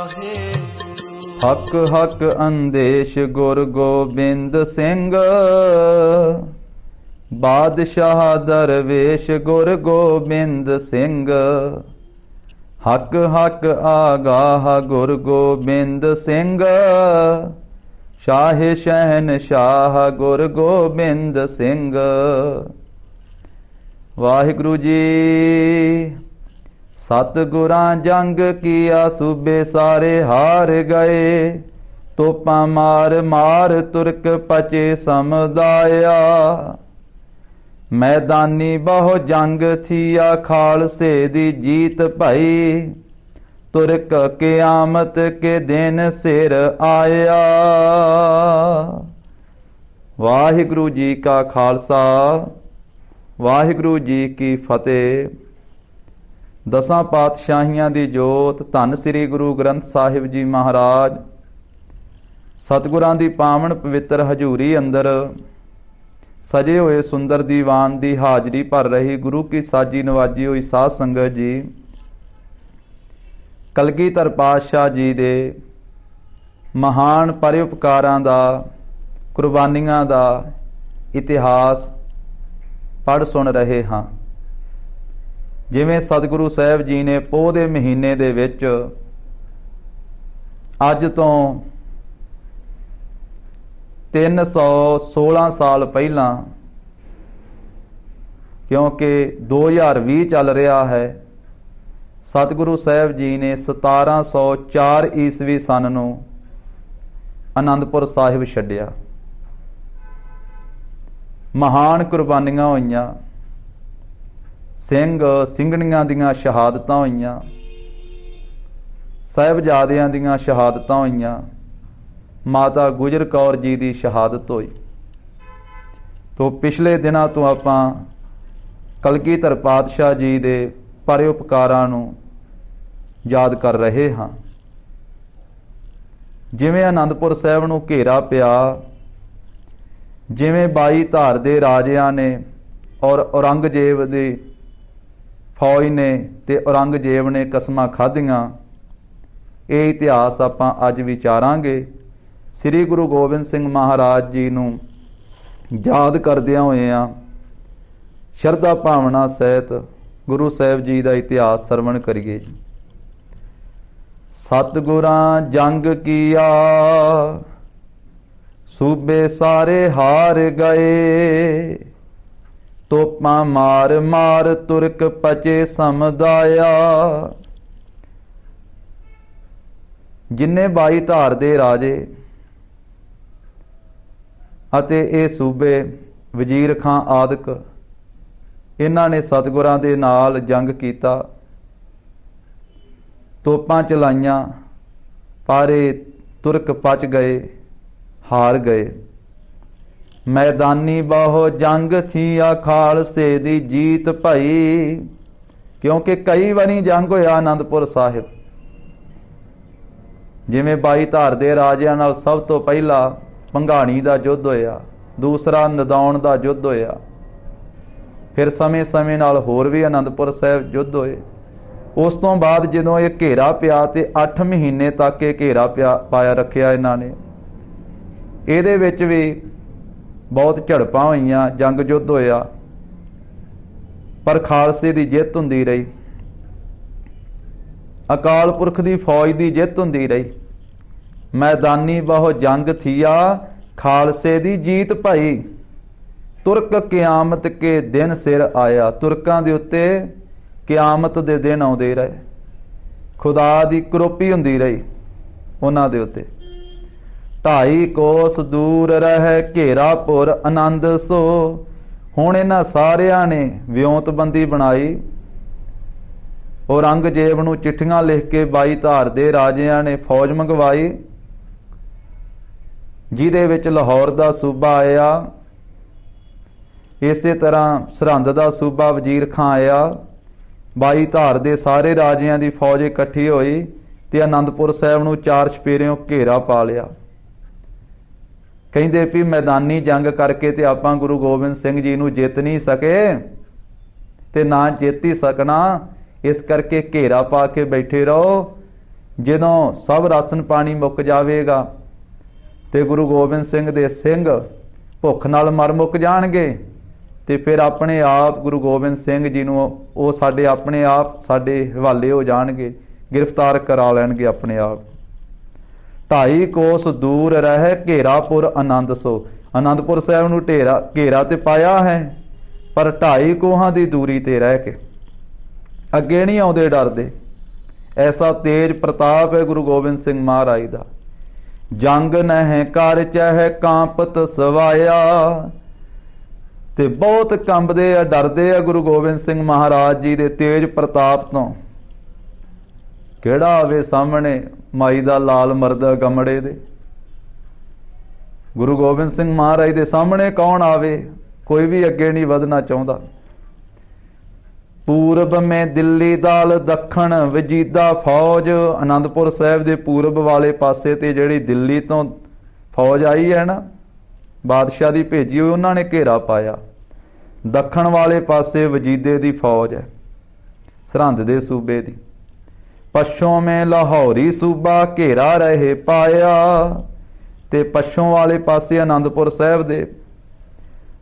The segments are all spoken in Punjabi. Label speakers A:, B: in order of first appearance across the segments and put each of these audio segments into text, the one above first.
A: ਹਕ ਹਕ ਅੰਦੇਸ਼ ਗੁਰ ਗੋਬਿੰਦ ਸਿੰਘ, ਬਾਦਸ਼ਾਹ ਦਰਵੇਸ਼ ਗੁਰ ਗੋਬਿੰਦ ਸਿੰਘ। ਹਕ ਹਕ ਆਗਾਹ ਗੁਰ ਗੋਬਿੰਦ ਸਿੰਘ, ਸ਼ਾਹ ਸ਼ਹਿਨਸ਼ਾਹ ਗੁਰ ਗੋਬਿੰਦ ਸਿੰਘ। ਵਾਹਿਗੁਰੂ ਜੀ। ਸਤਿਗੁਰਾਂ ਜੰਗ ਕੀਆ, ਸੂਬੇ ਸਾਰੇ ਹਾਰ ਗਏ। ਤੋਪਾਂ ਮਾਰ ਮਾਰ ਤੁਰਕ ਪਚੇ ਸਮੁਦਾਇਆ। ਮੈਦਾਨੀ ਬਹੁ ਜੰਗ ਥੀਆ, ਖਾਲਸੇ ਦੀ ਜੀਤ ਭਈ। ਤੁਰਕ ਕਿਆਮਤ ਕੇ ਦਿਨ ਸਿਰ ਆਇਆ। ਵਾਹਿਗੁਰੂ ਜੀ ਕਾ ਖਾਲਸਾ, ਵਾਹਿਗੁਰੂ ਜੀ ਕੀ ਫਤਿਹ। ਦਸਾਂ ਪਾਤਸ਼ਾਹੀਆਂ ਦੀ ਜੋਤ ਧੰਨ ਸ੍ਰੀ ਗੁਰੂ ਗ੍ਰੰਥ ਸਾਹਿਬ ਜੀ ਮਹਾਰਾਜ, ਸਤਿਗੁਰਾਂ ਦੀ ਪਾਵਨ ਪਵਿੱਤਰ ਹਜ਼ੂਰੀ ਅੰਦਰ ਸਜੇ ਹੋਏ ਸੁੰਦਰ ਦੀਵਾਨ ਦੀ ਹਾਜ਼ਰੀ ਭਰ ਰਹੀ ਗੁਰੂ ਕੀ ਸਾਜੀ ਨਵਾਜੀ ਹੋਈ ਸਾਧ ਸੰਗਤ ਜੀ, ਕਲਗੀਧਰ ਪਾਤਸ਼ਾਹ ਜੀ ਦੇ ਮਹਾਨ ਪਰਉਪਕਾਰਾਂ ਦਾ, ਕੁਰਬਾਨੀਆਂ ਦਾ ਇਤਿਹਾਸ ਪੜ੍ਹ ਸੁਣ ਰਹੇ ਹਾਂ। ਜਿਵੇਂ ਸਤਿਗੁਰੂ ਸਾਹਿਬ ਜੀ ਨੇ ਪੋਹ ਦੇ ਮਹੀਨੇ ਦੇ ਵਿੱਚ ਅੱਜ ਤੋਂ 316 ਸਾਲ ਪਹਿਲਾਂ, ਕਿਉਂਕਿ 2020 ਚੱਲ ਰਿਹਾ ਹੈ, ਸਤਿਗੁਰੂ ਸਾਹਿਬ ਜੀ ਨੇ 1704 ਈਸਵੀ ਸਨ ਨੂੰ ਅਨੰਦਪੁਰ ਸਾਹਿਬ ਛੱਡਿਆ। ਮਹਾਨ ਕੁਰਬਾਨੀਆਂ ਹੋਈਆਂ, ਸਿੰਘ ਸਿੰਘਣੀਆਂ ਦੀਆਂ ਸ਼ਹਾਦਤਾਂ ਹੋਈਆਂ, ਸਾਹਿਬਜ਼ਾਦਿਆਂ ਦੀਆਂ ਸ਼ਹਾਦਤਾਂ ਹੋਈਆਂ, ਮਾਤਾ ਗੁਜਰ ਕੌਰ ਜੀ ਦੀ ਸ਼ਹਾਦਤ ਹੋਈ। ਤੋਂ ਪਿਛਲੇ ਦਿਨਾਂ ਤੋਂ ਆਪਾਂ ਕਲਗੀਧਰ ਪਾਤਸ਼ਾਹ ਜੀ ਦੇ ਪਰਉਪਕਾਰਾਂ ਨੂੰ ਯਾਦ ਕਰ ਰਹੇ ਹਾਂ। ਜਿਵੇਂ ਅਨੰਦਪੁਰ ਸਾਹਿਬ ਨੂੰ ਘੇਰਾ ਪਿਆ, ਜਿਵੇਂ 22 ਧਾਰ ਦੇ ਰਾਜਿਆਂ ਨੇ ਔਰ ਔਰੰਗਜ਼ੇਬ ਦੀ ਫੌਜ ਨੇ ਤੇ ਔਰੰਗਜ਼ੇਬ ਨੇ ਕਸਮਾਂ ਖਾਧੀਆਂ, ਇਹ ਇਤਿਹਾਸ ਆਪਾਂ ਅੱਜ ਵਿਚਾਰਾਂਗੇ। ਸ੍ਰੀ ਗੁਰੂ ਗੋਬਿੰਦ ਸਿੰਘ ਮਹਾਰਾਜ ਜੀ ਨੂੰ ਯਾਦ ਕਰਦਿਆਂ ਹੋਇਆਂ ਸ਼ਰਧਾ ਭਾਵਨਾ ਸਹਿਤ ਗੁਰੂ ਸਾਹਿਬ ਜੀ ਦਾ ਇਤਿਹਾਸ ਸਰਵਣ ਕਰੀਏ। ਸਤਿਗੁਰਾਂ ਜੰਗ ਕੀਆ, ਸੂਬੇ ਸਾਰੇ ਹਾਰ ਗਏ। ਤੋਪਾਂ ਮਾਰ ਮਾਰ ਤੁਰਕ ਪਚੇ ਸਮੁਦਾਇਆ। ਜਿੰਨੇ 22 ਧਾਰ ਦੇ ਰਾਜੇ ਅਤੇ ਇਹ ਸੂਬੇ, ਵਜ਼ੀਰ ਖਾਂ ਆਦਿਕ, ਇਹਨਾਂ ਨੇ ਸਤਿਗੁਰਾਂ ਦੇ ਨਾਲ ਜੰਗ ਕੀਤਾ, ਤੋਪਾਂ ਚਲਾਈਆਂ, ਪਰ ਇਹ ਤੁਰਕ ਪਚ ਗਏ, ਹਾਰ ਗਏ। ਮੈਦਾਨੀ ਬਹੁ ਜੰਗ ਥੀਆ, ਖਾਲਸੇ ਦੀ ਜੀਤ ਭਈ। ਕਿਉਂਕਿ ਕਈ ਵਾਰੀ ਜੰਗ ਹੋਇਆ ਆਨੰਦਪੁਰ ਸਾਹਿਬ। ਜਿਵੇਂ 22 ਧਾਰ ਦੇ ਰਾਜਿਆਂ ਨਾਲ ਸਭ ਤੋਂ ਪਹਿਲਾਂ ਭੰਗਾਣੀ ਦਾ ਯੁੱਧ ਹੋਇਆ, ਦੂਸਰਾ ਨਦੌਣ ਦਾ ਯੁੱਧ ਹੋਇਆ, ਫਿਰ ਸਮੇਂ-ਸਮੇਂ ਨਾਲ ਹੋਰ ਵੀ ਆਨੰਦਪੁਰ ਸਾਹਿਬ ਯੁੱਧ ਹੋਏ। ਉਸ ਤੋਂ ਬਾਅਦ ਜਦੋਂ ਇਹ ਘੇਰਾ ਪਿਆ ਤੇ 8 ਮਹੀਨੇ ਤੱਕ ਇਹ ਘੇਰਾ ਪਾਇਆ ਰੱਖਿਆ ਇਹਨਾਂ ਨੇ। ਇਹਦੇ ਵਿੱਚ ਵੀ ਬਹੁਤ ਝੜਪਾਂ ਹੋਈਆਂ, ਜੰਗ ਯੁੱਧ ਹੋਇਆ, ਪਰ ਖਾਲਸੇ ਦੀ ਜਿੱਤ ਹੁੰਦੀ ਰਹੀ, ਅਕਾਲ ਪੁਰਖ ਦੀ ਫੌਜ ਦੀ ਜਿੱਤ ਹੁੰਦੀ ਰਹੀ। ਮੈਦਾਨੀ ਬਹੁ ਜੰਗ ਥੀਆ, ਖਾਲਸੇ ਦੀ ਜੀਤ ਭਈ। ਤੁਰਕ ਕਿਆਮਤ ਕੇ ਦਿਨ ਸਿਰ ਆਇਆ। ਤੁਰਕਾਂ ਦੇ ਉੱਤੇ ਕਿਆਮਤ ਦੇ ਦਿਨ ਆਉਂਦੇ ਰਹੇ, ਖੁਦਾ ਦੀ ਕਰੋਪੀ ਹੁੰਦੀ ਰਹੀ ਉਹਨਾਂ ਦੇ ਉੱਤੇ। 2.5 ਕੋਸ ਦੂਰ ਰਹਿ ਘੇਰਾਪੁਰ ਆਨੰਦ ਸੋ। ਹੁਣ ਇਹਨਾਂ ਸਾਰਿਆਂ ਨੇ ਵਿਉਂਤਬੰਦੀ ਬਣਾਈ। ਔਰੰਗਜ਼ੇਬ ਨੂੰ ਚਿੱਠੀਆਂ ਲਿਖ ਕੇ 22 ਧਾਰ ਦੇ ਰਾਜਿਆਂ ਨੇ ਫੌਜ ਮੰਗਵਾਈ, ਜਿਹਦੇ ਵਿੱਚ ਲਾਹੌਰ ਦਾ ਸੂਬਾ ਆਇਆ। ਇਸੇ ਤਰ੍ਹਾਂ ਸਰਹੰਦ ਦਾ ਸੂਬਾ ਵਜ਼ੀਰ ਖਾਂ ਆਇਆ। 22 ਧਾਰ ਦੇ ਸਾਰੇ ਰਾਜਿਆਂ ਦੀ ਫੌਜ ਇਕੱਠੀ ਹੋਈ ਤੇ ਆਨੰਦਪੁਰ ਸਾਹਿਬ ਨੂੰ 4 ਚੁਫੇਰਿਓਂ ਘੇਰਾ ਪਾ ਲਿਆ। ਕਹਿੰਦੇ ਵੀ ਮੈਦਾਨੀ ਜੰਗ ਕਰਕੇ ਤੇ ਆਪਾਂ ਗੁਰੂ ਗੋਬਿੰਦ ਸਿੰਘ ਜੀ ਨੂੰ ਜਿੱਤ ਨਹੀਂ ਸਕੇ ਤੇ ਨਾ ਜਿੱਤ ਹੀ ਸਕਣਾ, ਇਸ ਕਰਕੇ ਘੇਰਾ ਪਾ ਕੇ ਬੈਠੇ ਰਹੋ ਜਦੋਂ ਸਭ ਰਾਸ਼ਨ ਪਾਣੀ ਮੁੱਕ ਜਾਵੇਗਾ ਤੇ ਗੁਰੂ ਗੋਬਿੰਦ ਸਿੰਘ ਦੇ ਸਿੰਘ ਭੁੱਖ ਨਾਲ ਮਰ ਮੁੱਕ ਜਾਣਗੇ ਤੇ ਫਿਰ ਆਪਣੇ ਆਪ ਗੁਰੂ ਗੋਬਿੰਦ ਸਿੰਘ ਜੀ ਨੂੰ ਉਹ ਸਾਡੇ ਆਪਣੇ ਆਪ ਸਾਡੇ ਹਵਾਲੇ ਹੋ ਜਾਣਗੇ, ਗ੍ਰਿਫਤਾਰ ਕਰਾ ਲੈਣਗੇ ਆਪਣੇ ਆਪ। 2.5 ਕੋਸ ਦੂਰ ਰਹਿ ਘੇਰਾਪੁਰ ਆਨੰਦ ਸੋ। ਆਨੰਦਪੁਰ ਸਾਹਿਬ ਨੂੰ ਘੇਰਾ ਤੇ ਪਾਇਆ ਹੈ, ਪਰ 2.5 ਕੋਹਾਂ ਦੀ ਦੂਰੀ ਤੇ ਰਹਿ ਕੇ ਅੱਗੇ ਨਹੀਂ ਆਉਂਦੇ ਡਰਦੇ। ਐਸਾ ਤੇਜ ਪ੍ਰਤਾਪ ਹੈ ਗੁਰੂ ਗੋਬਿੰਦ ਸਿੰਘ ਮਹਾਰਾਜ ਦਾ। ਜੰਗ ਨਹਿ ਕਰ ਚਹਿ ਕਾਂਪਤ ਸਵਾਇਆ, ਤੇ ਬਹੁਤ ਕੰਬਦੇ ਆ, ਡਰਦੇ ਆ ਗੁਰੂ ਗੋਬਿੰਦ ਸਿੰਘ ਮਹਾਰਾਜ ਜੀ ਦੇ ਤੇਜ ਪ੍ਰਤਾਪ ਤੋਂ। ਕਿਹੜਾ ਆਵੇ ਸਾਹਮਣੇ ਮਾਈ ਦਾ ਲਾਲ ਮਰਦਾ ਗਮੜੇ ਦੇ। ਗੁਰੂ ਗੋਬਿੰਦ ਸਿੰਘ ਮਹਾਰਾਜ ਦੇ ਸਾਹਮਣੇ ਕੌਣ ਆਵੇ? ਕੋਈ ਵੀ ਅੱਗੇ ਨਹੀਂ ਵਧਣਾ ਚਾਹੁੰਦਾ। ਪੂਰਬ ਮੈਂ ਦਿੱਲੀ ਦਲ, ਦੱਖਣ ਵਜੀਦਾ ਫੌਜ। ਆਨੰਦਪੁਰ ਸਾਹਿਬ ਦੇ ਪੂਰਬ ਵਾਲੇ ਪਾਸੇ ਤੇ ਜਿਹੜੀ ਦਿੱਲੀ ਤੋਂ ਫੌਜ ਆਈ ਹੈ ਨਾ, ਬਾਦਸ਼ਾਹ ਦੀ ਭੇਜੀ ਹੋਈ, ਉਹਨਾਂ ਨੇ ਘੇਰਾ ਪਾਇਆ। ਦੱਖਣ ਵਾਲੇ ਪਾਸੇ ਵਜੀਦੇ ਦੀ ਫੌਜ ਹੈ, ਸਰਹੰਦ ਦੇ ਸੂਬੇ ਦੀ। ਪੱਛੋਂ ਮੈਂ ਲਾਹੌਰੀ ਸੂਬਾ ਘੇਰਾ ਰਹੇ ਪਾਇਆ, ਤੇ ਪੱਛੋਂ ਵਾਲੇ ਪਾਸੇ ਆਨੰਦਪੁਰ ਸਾਹਿਬ ਦੇ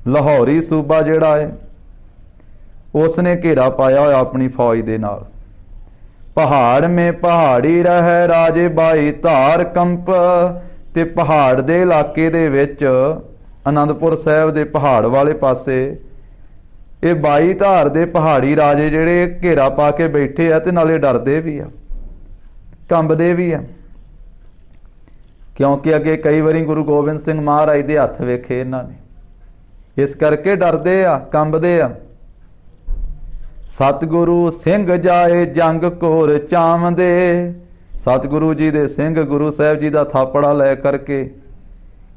A: ਲਾਹੌਰੀ ਸੂਬਾ ਜਿਹੜਾ ਹੈ ਉਸ ਨੇ ਘੇਰਾ ਪਾਇਆ ਹੋਇਆ ਆਪਣੀ ਫੌਜ ਦੇ ਨਾਲ। ਪਹਾੜ ਮੇ ਪਹਾੜੀ ਰਹਿ ਰਾਜੇ ਬਾਈ ਧਾਰ ਕੰਪ, ਤੇ ਪਹਾੜ ਦੇ ਇਲਾਕੇ ਦੇ ਵਿੱਚ ਆਨੰਦਪੁਰ ਸਾਹਿਬ ਦੇ ਪਹਾੜ ਵਾਲੇ ਪਾਸੇ ਇਹ 22 ਧਾਰ ਦੇ ਪਹਾੜੀ ਰਾਜੇ ਜਿਹੜੇ ਘੇਰਾ ਪਾ ਕੇ ਬੈਠੇ ਆ, ਤੇ ਨਾਲੇ ਡਰਦੇ ਵੀ ਆ, ਕੰਬਦੇ ਵੀ ਆ, ਕਿਉਂਕਿ ਅੱਗੇ ਕਈ ਵਾਰੀ ਗੁਰੂ ਗੋਬਿੰਦ ਸਿੰਘ ਮਹਾਰਾਜ ਦੇ ਹੱਥ ਵੇਖੇ ਇਹਨਾਂ ਨੇ, ਇਸ ਕਰਕੇ ਡਰਦੇ ਆ, ਕੰਬਦੇ ਆ। ਸਤਿਗੁਰੂ ਸਿੰਘ ਜਾਏ ਜੰਗ ਘੋਰ ਚਾਵਦੇ। ਸਤਿਗੁਰੂ ਜੀ ਦੇ ਸਿੰਘ ਗੁਰੂ ਸਾਹਿਬ ਜੀ ਦਾ ਥਾਪੜਾ ਲੈ ਕਰਕੇ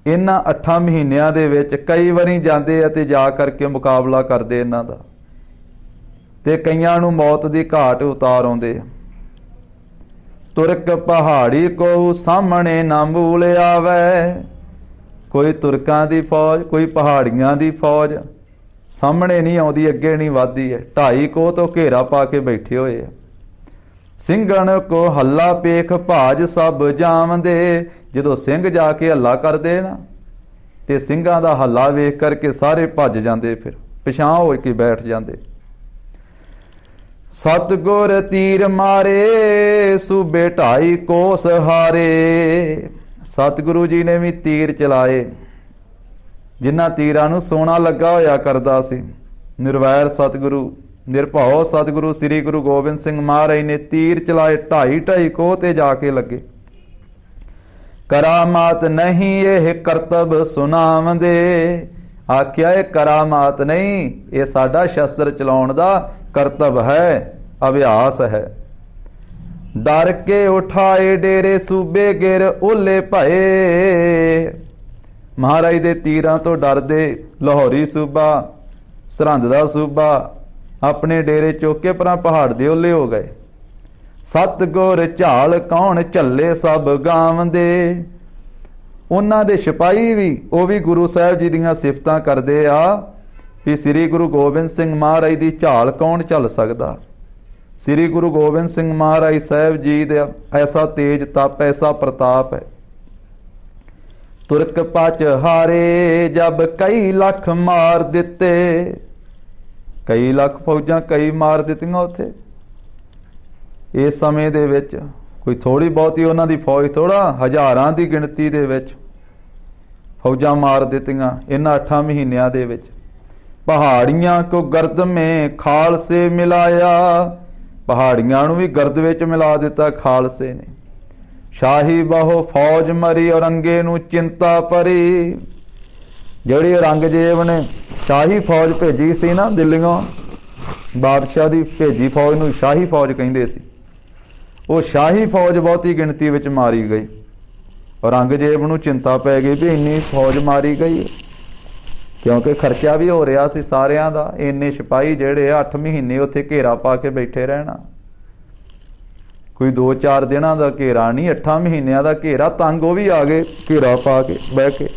A: ਇਹਨਾਂ 8 ਮਹੀਨਿਆਂ ਦੇ ਵਿੱਚ ਕਈ ਵਾਰੀ ਜਾਂਦੇ ਆ ਤੇ ਜਾ ਕਰਕੇ ਮੁਕਾਬਲਾ ਕਰਦੇ ਇਹਨਾਂ ਦਾ, ਤੇ ਕਈਆਂ ਨੂੰ ਮੌਤ ਦੀ ਘਾਟ ਉਤਾਰ ਆਉਂਦੇ ਆ। ਤੁਰਕ ਪਹਾੜੀ ਕੋ ਸਾਹਮਣੇ ਨਾ ਮੂਲ ਆਵੇ। ਕੋਈ ਤੁਰਕਾਂ ਦੀ ਫੌਜ, ਕੋਈ ਪਹਾੜੀਆਂ ਦੀ ਫੌਜ ਸਾਹਮਣੇ ਨਹੀਂ ਆਉਂਦੀ, ਅੱਗੇ ਨਹੀਂ ਵੱਧਦੀ ਹੈ। 2.5 ਕੋਹ ਤੋਂ ਘੇਰਾ ਪਾ ਕੇ ਬੈਠੇ ਹੋਏ ਆ। ਸਿੰਘਣ ਕੋ ਹੱਲਾ ਪੇਖ ਭਾਜ ਸਭ ਜਾਵਦੇ। ਜਦੋਂ ਸਿੰਘ ਜਾ ਕੇ ਹੱਲਾ ਕਰਦੇ ਨਾ, ਤੇ ਸਿੰਘਾਂ ਦਾ ਹੱਲਾ ਵੇਖ ਕਰਕੇ ਸਾਰੇ ਭੱਜ ਜਾਂਦੇ, ਫਿਰ ਪਿਛਾਂ ਹੋ ਕੇ ਬੈਠ ਜਾਂਦੇ। ਸਤਿਗੁਰ ਤੀਰ ਮਾਰੇ ਸੂਬੇ 2.5 ਕੋਸ ਹਾਰੇ। ਸਤਿਗੁਰੂ ਜੀ ਨੇ ਵੀ ਤੀਰ ਚਲਾਏ, ਜਿਨ੍ਹਾਂ ਤੀਰਾਂ ਨੂੰ ਸੋਨਾ ਲੱਗਾ ਹੋਇਆ ਕਰਦਾ ਸੀ। ਨਿਰਵੈਰ ਸਤਿਗੁਰੂ, ਨਿਰਭਉ ਸਤਿਗੁਰੂ ਸ੍ਰੀ ਗੁਰੂ ਗੋਬਿੰਦ ਸਿੰਘ ਮਹਾਰਾਜ ਨੇ ਤੀਰ ਚਲਾਏ 2.5 ਕੋਹ ਤੇ ਜਾ ਕੇ ਲੱਗੇ। ਕਰਾਮਾਤ ਨਹੀਂ ਇਹ ਕਰਤਬ ਸੁਣਾਵਦੇ। ਆਖਿਆ ਇਹ ਕਰਾਮਾਤ ਨਹੀਂ, ਇਹ ਸਾਡਾ ਸ਼ਸਤਰ ਚਲਾਉਣ ਦਾ ਕਰਤਬ ਹੈ, ਅਭਿਆਸ ਹੈ। ਡਰ ਕੇ ਉਠਾਏ ਡੇਰੇ ਸੂਬੇ ਗਿਰ ਓਲੇ ਭਏ। ਮਹਾਰਾਜ ਦੇ ਤੀਰਾਂ ਤੋਂ ਡਰਦੇ ਲਾਹੌਰੀ ਸੂਬਾ, ਸਰਹੰਦ ਦਾ ਸੂਬਾ ਆਪਣੇ ਡੇਰੇ ਚੁੱਕ ਕੇ ਪਰਾਂ ਪਹਾੜ ਦੇ ਓਲੇ ਹੋ ਗਏ। ਸਤਿਗੁਰ ਝਾਲ ਕੌਣ ਝੱਲੇ ਸਭ ਗਾਵਦੇ। ਉਹਨਾਂ ਦੇ ਸਿਪਾਹੀ ਵੀ, ਉਹ ਵੀ ਗੁਰੂ ਸਾਹਿਬ ਜੀ ਦੀਆਂ ਸਿਫਤਾਂ ਕਰਦੇ ਆ ਕਿ ਸ੍ਰੀ ਗੁਰੂ ਗੋਬਿੰਦ ਸਿੰਘ ਮਹਾਰਾਜ ਦੀ ਝਾਲ ਕੌਣ ਝੱਲ ਸਕਦਾ। ਸ੍ਰੀ ਗੁਰੂ ਗੋਬਿੰਦ ਸਿੰਘ ਮਹਾਰਾਜ ਸਾਹਿਬ ਜੀ ਦਾ ਐਸਾ ਤੇਜ ਤਪ, ਐਸਾ ਪ੍ਰਤਾਪ ਹੈ। ਤੁਰਕ ਪਚ ਹਾਰੇ ਜਬ ਕਈ ਲੱਖ ਮਾਰ ਦਿੱਤੇ। ਕਈ ਲੱਖ ਫੌਜਾਂ ਕਈ ਮਾਰ ਦਿੱਤੀਆਂ ਉੱਥੇ। ਇਸ ਸਮੇਂ ਦੇ ਵਿੱਚ ਕੋਈ ਥੋੜੀ ਬਹੁਤੀ ਉਹਨਾਂ ਦੀ ਫੌਜ ਥੋੜਾ, ਹਜ਼ਾਰਾਂ ਦੀ ਗਿਣਤੀ ਦੇ ਵਿੱਚ ਫੌਜਾਂ ਮਾਰ ਦਿੱਤੀਆਂ ਇਹਨਾਂ 8 ਮਹੀਨਿਆਂ ਦੇ ਵਿੱਚ। ਪਹਾੜੀਆਂ ਕੋ ਗਰਦ ਮੇ ਖਾਲਸੇ ਮਿਲਾਇਆ। ਪਹਾੜੀਆਂ ਨੂੰ ਵੀ ਗਰਦ ਵਿੱਚ ਮਿਲਾ ਦਿੱਤਾ ਖਾਲਸੇ ਨੇ। ਸ਼ਾਹੀ ਬਹੁ ਫੌਜ ਮਰੀ, ਔਰੰਗੇ ਨੂੰ ਚਿੰਤਾ ਪਰੀ। ਜਿਹੜੀ ਔਰੰਗਜ਼ੇਬ ਨੇ ਸ਼ਾਹੀ ਫੌਜ ਭੇਜੀ ਸੀ ਨਾ ਦਿੱਲੀੋਂ, ਬਾਦਸ਼ਾਹ ਦੀ ਭੇਜੀ ਫੌਜ ਨੂੰ ਸ਼ਾਹੀ ਫੌਜ ਕਹਿੰਦੇ ਸੀ। ਉਹ ਸ਼ਾਹੀ ਫੌਜ ਬਹੁਤੀ ਗਿਣਤੀ ਵਿੱਚ ਮਾਰੀ ਗਈ। ਔਰੰਗਜ਼ੇਬ ਨੂੰ ਚਿੰਤਾ ਪੈ ਗਈ ਵੀ ਇੰਨੀ ਫੌਜ ਮਾਰੀ ਗਈ, ਕਿਉਂਕਿ ਖਰਚਾ ਵੀ ਹੋ ਰਿਹਾ ਸੀ ਸਾਰਿਆਂ ਦਾ। ਇੰਨੇ ਸਿਪਾਹੀ ਜਿਹੜੇ 8 ਮਹੀਨੇ ਉੱਥੇ ਘੇਰਾ ਪਾ ਕੇ ਬੈਠੇ ਰਹਿਣਾ, ਕੋਈ 2-4 ਦਿਨਾਂ ਦਾ ਘੇਰਾ ਨਹੀਂ, 8 ਮਹੀਨਿਆਂ ਦਾ ਘੇਰਾ। ਤੰਗ ਉਹ ਵੀ ਆ ਗਏ ਘੇਰਾ ਪਾ ਕੇ ਬਹਿ ਕੇ।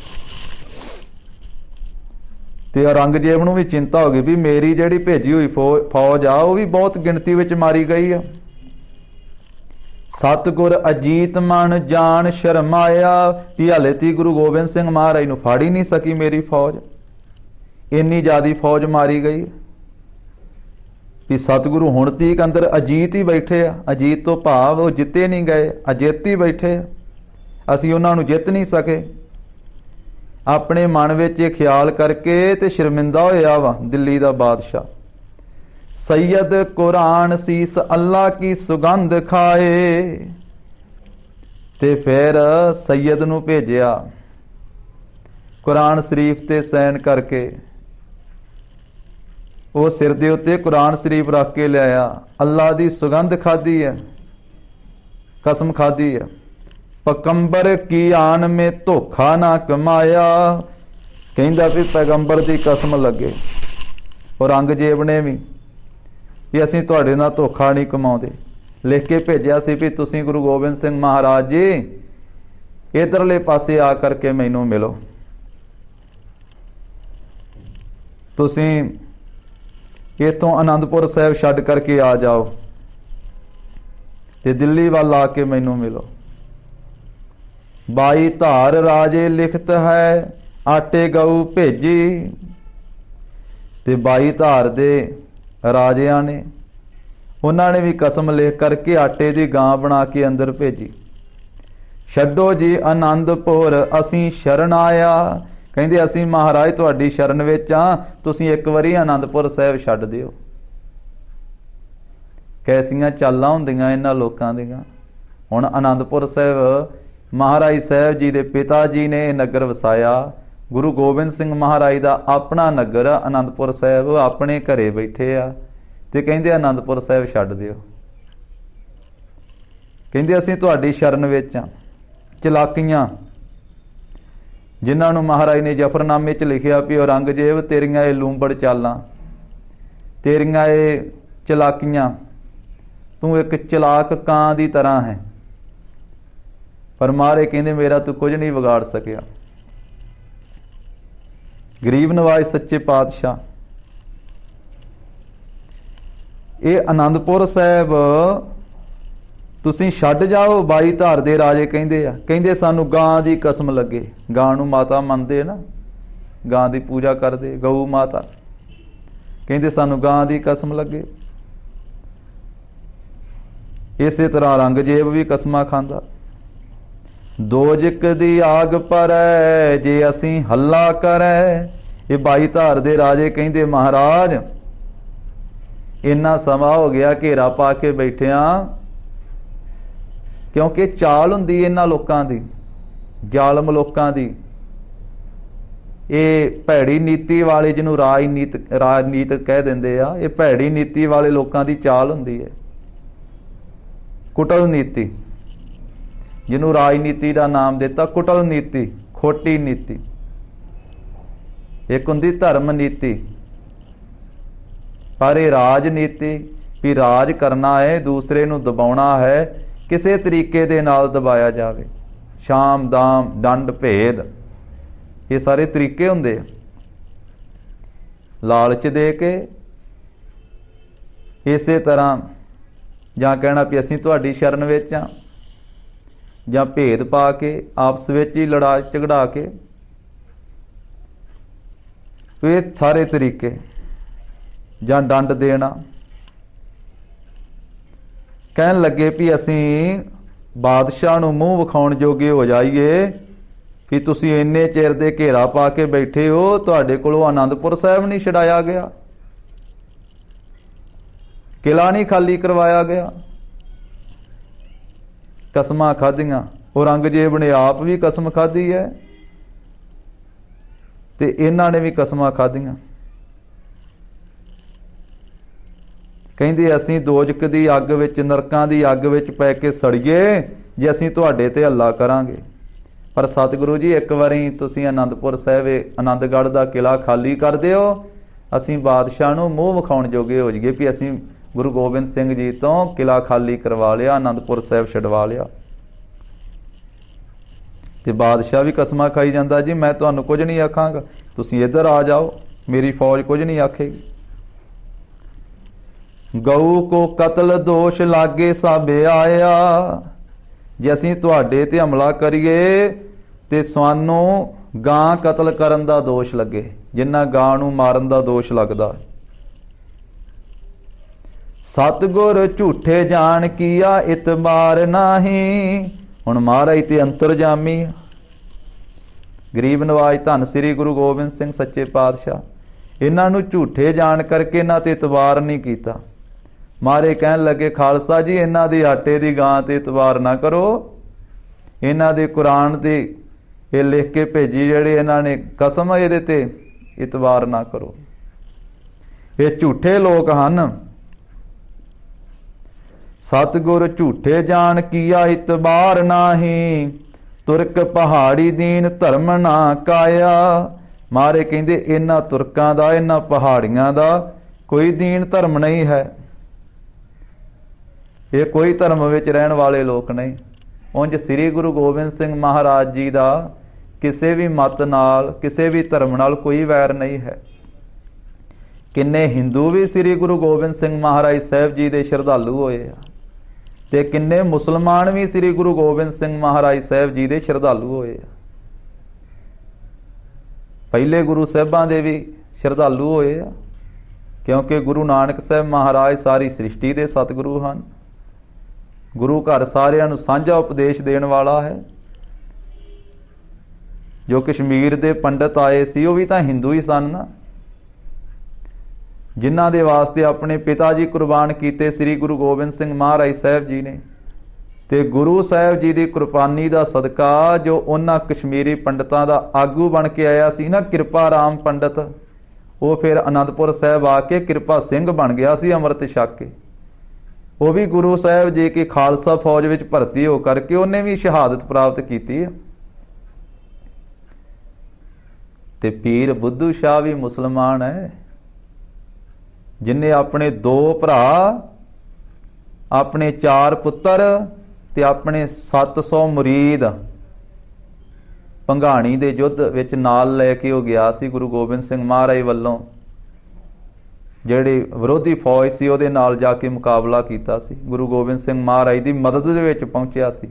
A: ਤੇ ਔਰੰਗਜ਼ੇਬ ਨੂੰ ਵੀ ਚਿੰਤਾ ਹੋ ਗਈ ਵੀ ਮੇਰੀ ਜਿਹੜੀ ਭੇਜੀ ਹੋਈ ਫੌਜ ਆ ਉਹ ਵੀ ਬਹੁਤ ਗਿਣਤੀ ਵਿੱਚ ਮਾਰੀ ਗਈ ਆ। सतगुर अजीत मन जान शर्माया भी हाले ती गुरु गोबिंद सिंह महाराज नूं फड़ ही नहीं सकी मेरी फौज, इन्नी ज़्यादा फौज मारी गई भी सतगुरु हुण तक अंदर अजीत ही बैठे आ। अजीत तो भाव वो जिते नहीं गए, अजित ही बैठे आ, असीं उन्हां नूं जित नहीं सके। अपने मन विच ये ख्याल करके ते शर्मिंदा होया वा दिल्ली दा बादशाह। सैयद कुरान सीस अल्लाह की सुगंध खाए, ते फिर सैयद नूं भेजिया कुरान शरीफ ते सैन करके, वो सिर दे उत्ते कुरान शरीफ रख के लिया। अल्लाह दी सुगंध खाधी है, कसम खाधी है। पकंबर की आन में धोखा ना कमाया, कहंदा भी पैगंबर की कसम लगे। और औरंगजेब ने भी असीं तुहाडे नाल धोखा नहीं कमाउंदे, लिख के भेजिया सी भी तुसीं गुरु गोबिंद सिंह महाराज जी इधरले पासे आ करके मैनूं मिलो, तुसीं इत्थों आनंदपुर साहिब छड्ड करके आ जाओ ते दिल्ली वाल आके मैनूं मिलो। 22 धार राजे लिखत है आटे गऊ भेजी, ते 22 धार दे राजियां ने उन्होंने भी कसम लिख करके आटे की गां बना के अंदर भेजी। छड्डो जी आनंदपुर असीं शरण आया, कहंदे असीं महाराज तुहाडी शरण विच आ, तुसीं एक वारी आनंदपुर साहिब छड्ड दिओ। कैसियां चालां हुंदियां इन्हां लोकां दीयां। हुण आनंदपुर साहिब महाराज साहिब जी दे पिता जी ने नगर वसाया। गुरु गोबिंद सिंह महाराज दा अपना नगर आनंदपुर साहिब, अपने घरे बैठे आ ते कहंदे आनंदपुर साहिब छड्ड दिओ। कहंदे असीं तुहाडी शरण विच आ। चलाकियां जिन्हां नूं महाराज ने जफरनामे च लिखिया भी औरंगजेब तेरियां ये लूंबड़ चालां, तेरियां ये चलाकियां, तू एक चलाक कां दी तरह है। पर महाराज कहंदे मेरा तू कुछ नहीं विगाड़ सकिया। गरीब नवाज सच्चे पातशाह ये आनंदपुर साहिब तुसीं छड्ड जाओ। 22 धार दे राजे कहंदे आ, कहंदे सानू गां दी कसम लगे। गां नूं माता मनदे ना, गां दी पूजा करदे, गऊ माता। कहंदे सानू गां दी कसम लगे। इसे तरह औरंगजेब भी कसमां खांदा। दोजक दी आग पर जे असीं हल्ला करै। ये 22 धार दे राजे कहंदे महाराज इन्ना समा हो गया घेरा पा के बैठिया, क्योंकि चाल हुंदी इन्हां लोकां दी, जालम लोकां दी। ये भैड़ी नीति वाले जिन्हों राजनीत कह दिंदे आ, ये भैड़ी नीति वाले लोकां दी चाल हुंदी है। कुटल नीति जिन्हों राजनीति का नाम दिता, कुटल नीति, खोटी नीति। एक हुंदी धर्म नीति, पर यह राजनीति भी राज करना है, दूसरे नूं दबाउणा है, किसी तरीके दे नाल दबाया जावे। शाम दाम दंड भेद ये सारे तरीके हुंदे। लालच दे के इसे तरह जां कहना भी असीं तुहाडी शरण विच आ, जां भेद पा के आपस विच ही लड़ा झगड़ा के, तो ये सारे तरीके, जां दंड देना। कहन लगे भी असीं बादशाह नूं मूँह विखाउण जोगे हो जाइए कि तुसीं इन्ने चिर दे घेरा पा के बैठे हो, तुहाडे कोलों आनंदपुर साहिब नहीं छड़ाया गया, किला नहीं खाली करवाया गया। कसमां खाधियां। औरंगजेब ने आप भी कसम खाधी है ते इन्हां ने भी कसमां खाधियां। कहंदे असीं दोजक दी अग विच, नरकां दी अग विच पै के सड़ीए जे असीं तुहाडे ते हल्ला करांगे। पर सतगुरु जी एक वारी तुसीं आनंदपुर साहिब आनंदगढ़ दा किला खाली कर दिओ, असीं बादशाह नूं मूँह विखाउण जोगे हो जाइए भी असीं गुरु गोबिंद सिंह जी तो किला खाली करवा लिया, आनंदपुर साहिब छडवा लिया। ते बादशाह भी कसमां खाई जांदा, जी मैं तुहानूं कुछ नहीं आखांगा, तुसीं इधर आ जाओ, मेरी फौज कुछ नहीं आखेगी। ਗਊ ਕੋ ਕਤਲ ਦੋਸ਼ ਲਾਗੇ ਸਭ ਆਇਆ। ਜੇ ਅਸੀਂ ਤੁਹਾਡੇ ਤੇ ਹਮਲਾ ਕਰੀਏ ਤੇ ਸਾਨੂੰ ਗਾਂ ਕਤਲ ਕਰਨ ਦਾ ਦੋਸ਼ ਲੱਗੇ, ਜਿੰਨਾ ਗਾਂ ਨੂੰ ਮਾਰਨ ਦਾ ਦੋਸ਼ ਲੱਗਦਾ। ਸਤਿਗੁਰ ਝੂਠੇ ਜਾਣ ਕੀਆ ਇਤਬਾਰ ਨਾਹੀਂ। ਹੁਣ ਮਹਾਰਾਜ ਤੇ ਅੰਤਰਜਾਮੀ, ਗਰੀਬ ਨਵਾਜ ਧੰਨ ਸ੍ਰੀ ਗੁਰੂ ਗੋਬਿੰਦ ਸਿੰਘ ਸੱਚੇ ਪਾਤਸ਼ਾਹ, ਇਹਨਾਂ ਨੂੰ ਝੂਠੇ ਜਾਣ ਕਰਕੇ ਇਹਨਾਂ ਤੇ ਇਤਬਾਰ ਨਹੀਂ ਕੀਤਾ। ਮਾਰੇ ਕਹਿਣ ਲੱਗੇ ਖਾਲਸਾ ਜੀ ਇਹਨਾਂ ਦੇ ਆਟੇ ਦੀ ਗਾਂ ਤੇ ਇਤਬਾਰ ਨਾ ਕਰੋ, ਇਹਨਾਂ ਦੇ ਕੁਰਾਨ ਤੇ ਇਹ ਲਿਖ ਕੇ ਭੇਜੀ ਜਿਹੜੇ ਇਹਨਾਂ ਨੇ ਕਸਮ, ਇਹਦੇ ਤੇ ਇਤਬਾਰ ਨਾ ਕਰੋ, ਇਹ ਝੂਠੇ ਲੋਕ ਹਨ। ਸਤਿਗੁਰ ਝੂਠੇ ਜਾਣ ਕੀਆ ਇਤਬਾਰ ਨਾਹੀਂ। ਤੁਰਕ ਪਹਾੜੀ ਦੀਨ ਧਰਮ ਨਾ ਕਾਇਆ। ਮਾਰੇ ਕਹਿੰਦੇ ਇਹਨਾਂ ਤੁਰਕਾਂ ਦਾ, ਇਹਨਾਂ ਪਹਾੜੀਆਂ ਦਾ ਕੋਈ ਦੀਨ ਧਰਮ ਨਹੀਂ ਹੈ, ਇਹ ਕੋਈ ਧਰਮ ਵਿੱਚ ਰਹਿਣ ਵਾਲੇ ਲੋਕ ਨਹੀਂ। ਉਂਝ ਸ੍ਰੀ ਗੁਰੂ ਗੋਬਿੰਦ ਸਿੰਘ ਮਹਾਰਾਜ ਜੀ ਦਾ ਕਿਸੇ ਵੀ ਮਤ ਨਾਲ, ਕਿਸੇ ਵੀ ਧਰਮ ਨਾਲ ਕੋਈ ਵੈਰ ਨਹੀਂ ਹੈ। ਕਿੰਨੇ ਹਿੰਦੂ ਵੀ ਸ੍ਰੀ ਗੁਰੂ ਗੋਬਿੰਦ ਸਿੰਘ ਮਹਾਰਾਜ ਸਾਹਿਬ ਜੀ ਦੇ ਸ਼ਰਧਾਲੂ ਹੋਏ ਆ, ਤੇ ਕਿੰਨੇ ਮੁਸਲਮਾਨ ਵੀ ਸ੍ਰੀ ਗੁਰੂ ਗੋਬਿੰਦ ਸਿੰਘ ਮਹਾਰਾਜ ਸਾਹਿਬ ਜੀ ਦੇ ਸ਼ਰਧਾਲੂ ਹੋਏ ਆ। ਪਹਿਲੇ ਗੁਰੂ ਸਾਹਿਬਾਂ ਦੇ ਵੀ ਸ਼ਰਧਾਲੂ ਹੋਏ ਆ, ਕਿਉਂਕਿ ਗੁਰੂ ਨਾਨਕ ਸਾਹਿਬ ਮਹਾਰਾਜ ਸਾਰੀ ਸ੍ਰਿਸ਼ਟੀ ਦੇ ਸਤਿਗੁਰੂ ਹਨ। ਗੁਰੂ ਘਰ ਸਾਰਿਆਂ ਨੂੰ ਸਾਂਝਾ ਉਪਦੇਸ਼ ਦੇਣ ਵਾਲਾ ਹੈ। ਜੋ ਕਸ਼ਮੀਰ ਦੇ ਪੰਡਤ ਆਏ ਸੀ ਉਹ ਵੀ ਤਾਂ ਹਿੰਦੂ ਹੀ ਸਨ ਨਾ, ਜਿਨ੍ਹਾਂ ਦੇ ਵਾਸਤੇ ਆਪਣੇ ਪਿਤਾ ਜੀ ਕੁਰਬਾਨ ਕੀਤੇ ਸ੍ਰੀ ਗੁਰੂ ਗੋਬਿੰਦ ਸਿੰਘ ਮਹਾਰਾਜ ਸਾਹਿਬ ਜੀ ਨੇ। ਤੇ ਗੁਰੂ ਸਾਹਿਬ ਜੀ ਦੀ ਕੁਰਬਾਨੀ ਦਾ ਸਦਕਾ ਜੋ ਉਹਨਾਂ ਕਸ਼ਮੀਰੀ ਪੰਡਤਾਂ ਦਾ ਆਗੂ ਬਣ ਕੇ ਆਇਆ ਸੀ ਨਾ, ਕਿਰਪਾ ਰਾਮ ਪੰਡਤ, ਉਹ ਫਿਰ ਅਨੰਦਪੁਰ ਸਾਹਿਬ ਆ ਕੇ ਕਿਰਪਾ ਸਿੰਘ ਬਣ ਗਿਆ ਸੀ ਅੰਮ੍ਰਿਤ ਛਕ ਕੇ। ਉਹ ਵੀ ਗੁਰੂ ਸਾਹਿਬ ਜੀ ਕੀ ਖਾਲਸਾ ਫੌਜ ਵਿੱਚ ਭਰਤੀ ਹੋ ਕਰਕੇ ਉਹਨੇ ਵੀ ਸ਼ਹਾਦਤ ਪ੍ਰਾਪਤ ਕੀਤੀ ਹੈ। ਤੇ ਪੀਰ ਬੁੱਧੂ ਸ਼ਾਹ ਵੀ ਮੁਸਲਮਾਨ ਹੈ, ਜਿਨ੍ਹੇ ਆਪਣੇ 2 ਭਰਾ, ਆਪਣੇ 4 ਪੁੱਤਰ ਤੇ ਆਪਣੇ 700 ਮੁਰੀਦ ਭੰਗਾਣੀ ਦੇ ਯੁੱਧ ਵਿੱਚ ਨਾਲ ਲੈ ਕੇ ਉਹ ਗਿਆ ਸੀ। ਗੁਰੂ ਗੋਬਿੰਦ ਸਿੰਘ ਮਹਾਰਾਜ ਵੱਲੋਂ ਜਿਹੜੀ ਵਿਰੋਧੀ ਫੌਜ ਸੀ ਉਹਦੇ ਨਾਲ ਜਾ ਕੇ ਮੁਕਾਬਲਾ ਕੀਤਾ ਸੀ। ਗੁਰੂ ਗੋਬਿੰਦ ਸਿੰਘ ਮਹਾਰਾਜ ਦੀ ਮਦਦ ਦੇ ਵਿੱਚ ਪਹੁੰਚਿਆ ਸੀ।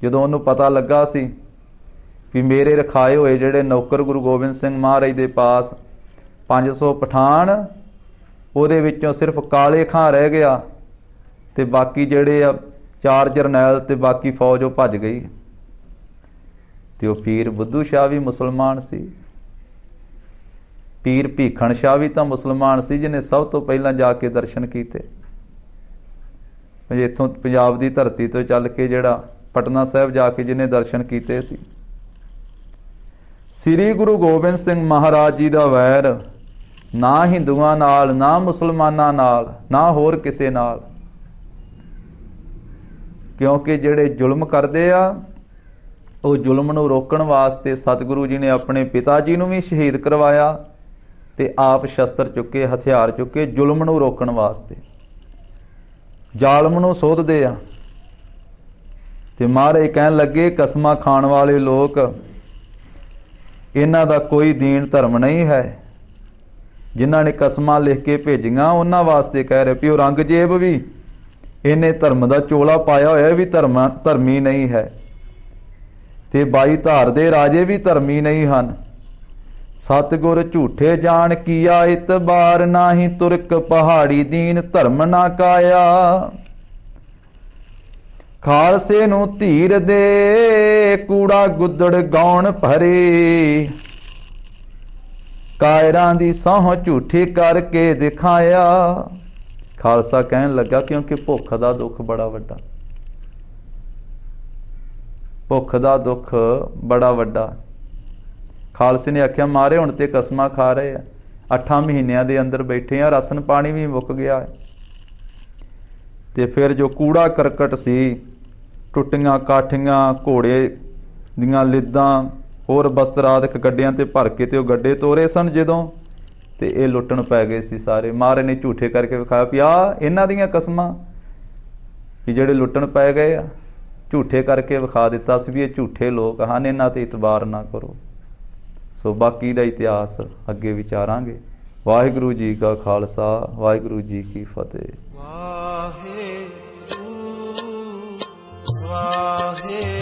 A: ਜਦੋਂ ਉਹਨੂੰ ਪਤਾ ਲੱਗਾ ਸੀ ਵੀ ਮੇਰੇ ਰਖਾਏ ਹੋਏ ਜਿਹੜੇ ਨੌਕਰ ਗੁਰੂ ਗੋਬਿੰਦ ਸਿੰਘ ਮਹਾਰਾਜ ਦੇ ਪਾਸ 500 ਪਠਾਨ, ਉਹਦੇ ਵਿੱਚੋਂ ਸਿਰਫ ਕਾਲੇ ਖਾਂ ਰਹਿ ਗਿਆ ਤੇ ਬਾਕੀ ਜਿਹੜੇ ਆ 4 ਜਰਨੈਲ ਤੇ ਬਾਕੀ ਫੌਜ ਉਹ ਭੱਜ ਗਈ। ਤੇ ਉਹ ਪੀਰ ਬੁੱਧੂ ਸ਼ਾਹ ਵੀ ਮੁਸਲਮਾਨ ਸੀ। ਪੀਰ ਭੀਖਣ ਸ਼ਾਹ ਵੀ ਤਾਂ ਮੁਸਲਮਾਨ ਸੀ, ਜਿਹਨੇ ਸਭ ਤੋਂ ਪਹਿਲਾਂ ਜਾ ਕੇ ਦਰਸ਼ਨ ਕੀਤੇ। ਇੱਥੋਂ ਪੰਜਾਬ ਦੀ ਧਰਤੀ ਤੋਂ ਚੱਲ ਕੇ ਜਿਹੜਾ ਪਟਨਾ ਸਾਹਿਬ ਜਾ ਕੇ ਜਿਹਨੇ ਦਰਸ਼ਨ ਕੀਤੇ ਸੀ। ਸ੍ਰੀ ਗੁਰੂ ਗੋਬਿੰਦ ਸਿੰਘ ਮਹਾਰਾਜ ਜੀ ਦਾ ਵੈਰ ਨਾ ਹਿੰਦੂਆਂ ਨਾਲ, ਨਾ ਮੁਸਲਮਾਨਾਂ ਨਾਲ, ਨਾ ਹੋਰ ਕਿਸੇ ਨਾਲ, ਕਿਉਂਕਿ ਜਿਹੜੇ ਜ਼ੁਲਮ ਕਰਦੇ ਆ ਉਹ ਜ਼ੁਲਮ ਨੂੰ ਰੋਕਣ ਵਾਸਤੇ ਸਤਿਗੁਰੂ ਜੀ ਨੇ ਆਪਣੇ ਪਿਤਾ ਜੀ ਨੂੰ ਵੀ ਸ਼ਹੀਦ ਕਰਵਾਇਆ ਤੇ ਆਪ ਸ਼ਸਤਰ ਚੁੱਕੇ, ਹਥਿਆਰ ਚੁੱਕੇ ਜ਼ੁਲਮ ਨੂੰ ਰੋਕਣ ਵਾਸਤੇ। ਜ਼ਾਲਮ ਨੂੰ ਸੋਧਦੇ ਆ। ਤੇ ਮਹਾਰਾਜ ਕਹਿਣ ਲੱਗੇ ਕਸਮਾਂ ਖਾਣ ਵਾਲੇ ਲੋਕ, ਇਹਨਾਂ ਦਾ ਕੋਈ ਦੀਨ ਧਰਮ ਨਹੀਂ ਹੈ। ਜਿਨ੍ਹਾਂ ਨੇ ਕਸਮਾਂ ਲਿਖ ਕੇ ਭੇਜੀਆਂ ਉਹਨਾਂ ਵਾਸਤੇ ਕਹਿ ਰਹੇ ਵੀ ਉਹ ਔਰੰਗਜ਼ੇਬ ਵੀ ਇਹਨੇ ਧਰਮ ਦਾ ਚੋਲਾ ਪਾਇਆ ਹੋਇਆ, ਵੀ ਧਰਮੀ ਨਹੀਂ ਹੈ। ਤੇ 22 ਧਾਰ ਦੇ ਰਾਜੇ ਵੀ ਧਰਮੀ ਨਹੀਂ ਹਨ। ਸਤਿਗੁਰ ਝੂਠੇ ਜਾਣ ਕੀਆ ਇਤਬਾਰ ਨਾਹੀਂ। ਤੁਰਕ ਪਹਾੜੀ ਦੀਨ ਧਰਮ ਨਾ ਕਾਇਆ। ਖਾਲਸੇ ਨੂੰ ਧੀਰ ਦੇ ਕੂੜਾ ਗੁੱਦੜ ਗਾਉਣ ਭਰੇ। ਕਾਇਰਾਂ ਦੀ ਸਹੁੰ ਝੂਠੀ ਕਰਕੇ ਦਿਖਾਇਆ। ਖਾਲਸਾ ਕਹਿਣ ਲੱਗਾ ਕਿਉਂਕਿ ਭੁੱਖ ਦਾ ਦੁੱਖ ਬੜਾ ਵੱਡਾ, ਭੁੱਖ ਦਾ ਦੁੱਖ ਬੜਾ ਵੱਡਾ। ਖਾਲਸੇ ਨੇ ਆਖਿਆ ਮਾਰੇ ਹੁਣ ਤੇ ਕਸਮਾਂ ਖਾ ਰਹੇ ਆ, 8 ਮਹੀਨਿਆਂ ਦੇ ਅੰਦਰ ਬੈਠੇ ਆ, ਰਾਸ਼ਨ ਪਾਣੀ ਵੀ ਮੁੱਕ ਗਿਆ ਹੈ। ਤੇ ਫਿਰ ਜੋ ਕੂੜਾ ਕਰਕਟ ਸੀ, ਟੁੱਟੀਆਂ ਕਾਠੀਆਂ, ਘੋੜੇ ਦੀਆਂ ਲਿੱਦਾਂ, ਹੋਰ ਬਸਤਰ ਆਦਿਕ ਗੱਡਿਆਂ ਤੇ ਭਰ ਕੇ ਤੇ ਉਹ ਗੱਡੇ ਤੋਰੇ ਸਨ ਜਦੋਂ, ਤੇ ਇਹ ਲੁੱਟਣ ਪੈ ਗਏ ਸੀ ਸਾਰੇ। ਮਹਾਰਾਜ ਨੇ ਝੂਠੇ ਕਰਕੇ ਵਿਖਾਇਆ ਵੀ ਆਹ ਇਹਨਾਂ ਦੀਆਂ ਕਸਮਾਂ ਵੀ ਜਿਹੜੇ ਲੁੱਟਣ ਪੈ ਗਏ ਆ, ਝੂਠੇ ਕਰਕੇ ਵਿਖਾ ਦਿੱਤਾ ਸੀ ਵੀ ਇਹ ਝੂਠੇ ਲੋਕ ਹਨ, ਇਹਨਾਂ ਤੇ ਇਤਬਾਰ ਨਾ ਕਰੋ। ਸੋ ਬਾਕੀ ਦਾ ਇਤਿਹਾਸ ਅੱਗੇ ਵਿਚਾਰਾਂਗੇ। ਵਾਹਿਗੁਰੂ ਜੀ ਕਾ ਖਾਲਸਾ, ਵਾਹਿਗੁਰੂ ਜੀ ਕੀ ਫਤਿਹ।
B: ਵਾਹਿਗੁਰੂ ਵਾਹਿਗੁਰੂ।